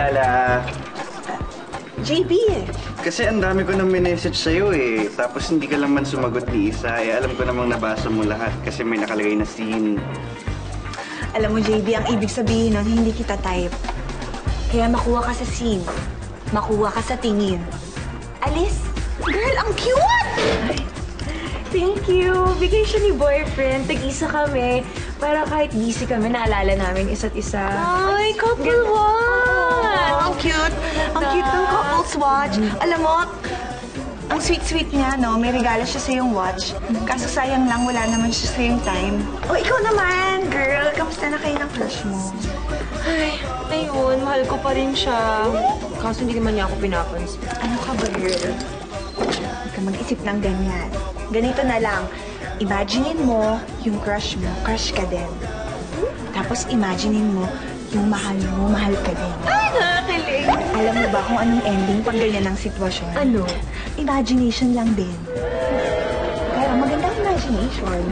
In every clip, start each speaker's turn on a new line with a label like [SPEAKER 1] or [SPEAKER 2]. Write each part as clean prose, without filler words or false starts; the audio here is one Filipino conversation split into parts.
[SPEAKER 1] Lala.
[SPEAKER 2] JB eh.
[SPEAKER 1] Kasi ang dami ko nang minessage sa'yo eh. Tapos hindi ka lang man sumagot ni isa. Eh alam ko namang nabasa mo lahat kasi may nakalagay na scene.
[SPEAKER 2] Alam mo, JB, ang ibig sabihin nun, hindi kita type. Kaya makuha ka sa scene. Makuha ka sa tingin. Alice? Girl, ang cute!
[SPEAKER 3] Ay, thank you. Bigay siya ni boyfriend. Tag-isa kami. Para kahit busy kami, naalala namin isa't isa.
[SPEAKER 2] Ay, couple watch! Ang cute! Ang cute ng couple's watch. Alam mo, ang sweet-sweet niya, no? May regalo siya sa yung watch. Kaso sayang lang, wala naman siya sa yung time. O, ikaw naman, girl. Kamusta na kayo ng crush mo?
[SPEAKER 3] Ay, ayun. Mahal ko pa rin siya. Kaso hindi naman niya ako pinapansin.
[SPEAKER 2] Ano ka ba, girl? Huwag ka mag-isip ng ganyan. Ganito na lang. Imaginein mo yung crush mo, crush ka din. Tapos imaginein mo yung mahal mo, mahal ka din.
[SPEAKER 3] Ay, nakakilig.
[SPEAKER 2] Alam mo ba kung anong ending pag ganyan ang sitwasyon?
[SPEAKER 3] Ano?
[SPEAKER 2] Imagination lang din. Kaya magandang imagination.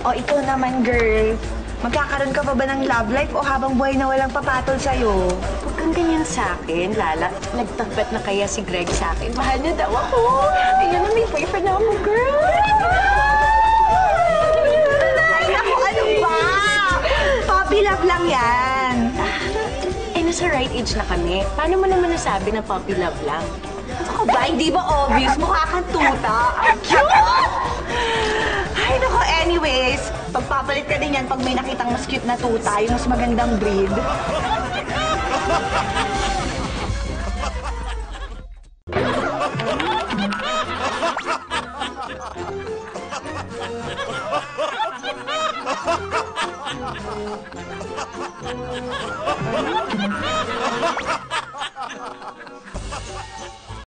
[SPEAKER 2] O ikaw naman, girl. Magkakaroon ka pa ba ng love life o habang buhay na walang papatol sa'yo?
[SPEAKER 4] Huwag kang ganyan sa akin, Lala. Nagtagbat na kaya si Greg sa akin. Mahal niya daw ako. Ayun na, may boyfriend na ako, girl.
[SPEAKER 2] Ay, naku, ano ba? Puppy love lang yan.
[SPEAKER 4] Eh, nasa right age na kami. Paano mo naman nasabi na puppy love lang?
[SPEAKER 2] Ano ka ba? Hindi ba obvious? Mukha kang tuta. Ang cute! Ay, naku, anyways. Pagpapalit ka din yan pag may nakitang mas cute na tuta, yung mas magandang breed.
[SPEAKER 5] Ha ha ha!